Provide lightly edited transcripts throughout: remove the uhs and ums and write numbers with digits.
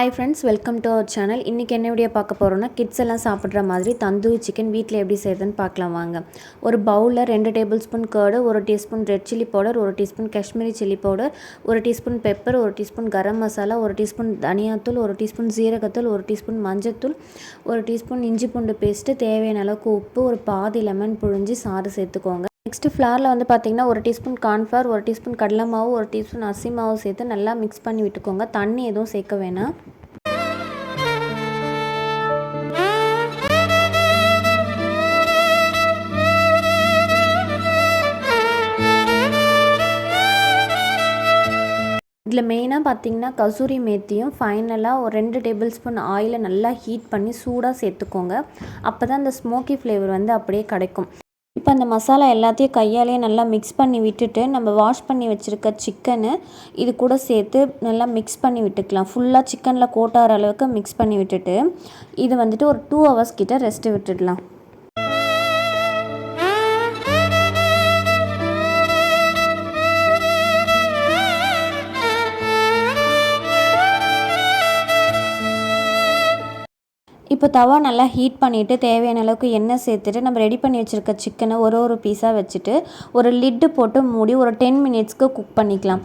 Hi friends, welcome to our channel. இன்றைக்கி என்ன video பார்க்க போகிறோன்னா, கிட்ஸ் எல்லாம் சாப்பிட்ற மாதிரி தந்தூரி சிக்கன் வீட்டில் எப்படி செய்யுதுன்னு பார்க்கலாம் வாங்க. ஒரு பவுலில் 2 tablespoon curd, 1 teaspoon red chilli powder, 1 teaspoon Kashmiri chilli powder, 1 teaspoon pepper, 1 teaspoon garam masala, 1 teaspoon தனியாத்தூள், 1 டீஸ்பூன் ஜீரகத்தூள், 1 டீஸ்பூன் மஞ்சத்தூள், 1 டீஸ்பூன் இஞ்சி பூண்டு பேஸ்ட்டு, தேவையான அளவுக்கு உப்பு, ஒரு பாதி லெமன் புழிஞ்சு சாறு சேர்த்துக்கோங்க. நெக்ஸ்ட்டு ஃப்ளாரில் வந்து பார்த்திங்கன்னா 1 டீஸ்பூன் கார்ன்ஃப்ளவர், 1 டீஸ்பூன் கடலை மாவு, 1 டீஸ்பூன் அரிசி மாவு சேர்த்து நல்லா மிக்ஸ் பண்ணி விட்டுக்கோங்க. தண்ணி எதுவும் சேர்க்க வேணாம். இதில் மெயினாக பார்த்திங்கன்னா கசூரி மேத்தியும் ஃபைனலாக ஒரு 2 டேபிள் ஸ்பூன் ஆயிலை நல்லா ஹீட் பண்ணி சூடாக சேர்த்துக்கோங்க. அப்போ தான் அந்த ஸ்மோக்கி ஃப்ளேவர் வந்து அப்படியே கிடைக்கும். இப்போ அந்த மசாலா எல்லாத்தையும் கையாலேயே நல்லா மிக்ஸ் பண்ணி விட்டுட்டு, நம்ம வாஷ் பண்ணி வச்சுருக்க சிக்கனு இது கூட சேர்த்து நல்லா மிக்ஸ் பண்ணி விட்டுக்கலாம். ஃபுல்லாக சிக்கனில் கோட்டாகிற அளவுக்கு மிக்ஸ் பண்ணி விட்டுட்டு, இது வந்துட்டு ஒரு 2 ஹவர்ஸ் கிட்ட ரெஸ்ட்டு விட்டுடலாம். இப்போ தவா நல்லா ஹீட் பண்ணிவிட்டு தேவையான அளவுக்கு எண்ணெய் சேர்த்துட்டு நம்ம ரெடி பண்ணி வச்சுருக்க சிக்கனை ஒரு பீஸாக வச்சுட்டு ஒரு லிட்டு போட்டு மூடி ஒரு 10 மினிட்ஸ்க்கு குக் பண்ணிக்கலாம்.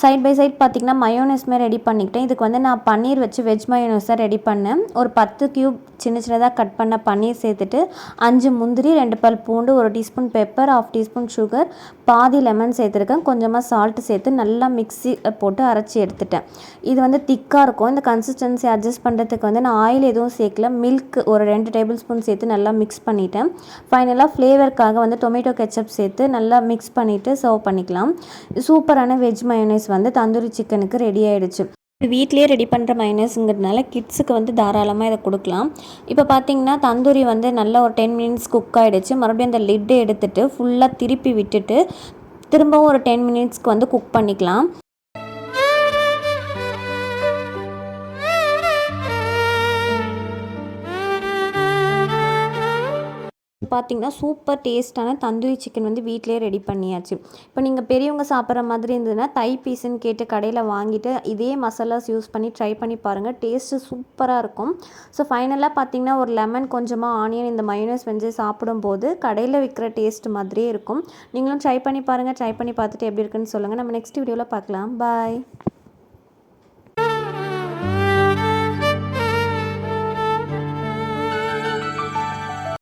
சைட் பை சைட் பார்த்திங்கன்னா மயோனைஸ்மே ரெடி பண்ணிக்கிட்டேன். இதுக்கு வந்து நான் பன்னீர் வச்சு வெஜ் மயோனைஸ் தான் ரெடி பண்ணேன். ஒரு 10 கியூப் சின்னதாக கட் பண்ண பன்னீர் சேர்த்துட்டு 5 முந்திரி, 2 பல் பூண்டு, 1 டீஸ்பூன் பெப்பர், 1/2 டீஸ்பூன் சுகர், பாதி லெமன் சேர்த்துருக்கேன். கொஞ்சமாக சால்ட்டு சேர்த்து நல்லா மிக்ஸி போட்டு அரைச்சி எடுத்துட்டேன். இது வந்து திக்காக இருக்கும். இந்த கன்சிஸ்டன்சி அட்ஜஸ்ட் பண்ணுறதுக்கு வந்து நான் ஆயில் எதுவும் சேர்க்கல. மில்க் ஒரு 2 டேபிள் ஸ்பூன் சேர்த்து நல்லா மிக்ஸ் பண்ணிவிட்டேன். ஃபைனலாக ஃப்ளேவருக்காக வந்து டொமேட்டோ கெச்சப் சேர்த்து நல்லா மிக்ஸ் பண்ணிவிட்டு சர்வ் பண்ணிக்கலாம். சூப்பரான வெஜ் மயோனைஸ் வந்து தந்தூரி சிக்கனுக்கு ரெடி ஆகிடுச்சு. வீட்லேயே ரெடி பண்ணுற மைனஸ்ங்கிறதுனால கிட்ஸுக்கு வந்து தாராளமாக இதை கொடுக்கலாம். இப்போ பார்த்தீங்கன்னா தந்தூரி வந்து நல்லா ஒரு 10 மினிட்ஸ் குக் ஆகிடுச்சு. மறுபடியும் அந்த லிட்டை எடுத்துகிட்டு ஃபுல்லாக திருப்பி விட்டுட்டு திரும்பவும் ஒரு 10 மினிட்ஸ்க்கு வந்து குக் பண்ணிக்கலாம். பார்த்திங்கன்னா சூப்பர் டேஸ்ட்டான தந்தூரி சிக்கன் வந்து வீட்டிலே ரெடி பண்ணியாச்சு. இப்போ நீங்கள் பெரியவங்க சாப்பிட்ற மாதிரி இருந்ததுன்னா தை பீஸுன்னு கேட்டு கடையில் வாங்கிட்டு இதே மசாலாஸ் யூஸ் பண்ணி ட்ரை பண்ணி பாருங்கள். டேஸ்ட்டு சூப்பராக இருக்கும். ஸோ ஃபைனலாக பார்த்திங்கன்னா ஒரு லெமன், கொஞ்சமாக ஆனியன் இந்த மயோனைஸ் வந்து சாப்பிடும்போது கடையில் விற்கிற டேஸ்ட் மாதிரியே இருக்கும். நீங்களும் ட்ரை பண்ணி பாருங்கள். ட்ரை பண்ணி பார்த்துட்டு எப்படி இருக்குன்னு சொல்லுங்கள். நம்ம நெக்ஸ்ட் வீடியோவில் பார்க்கலாம். பாய்.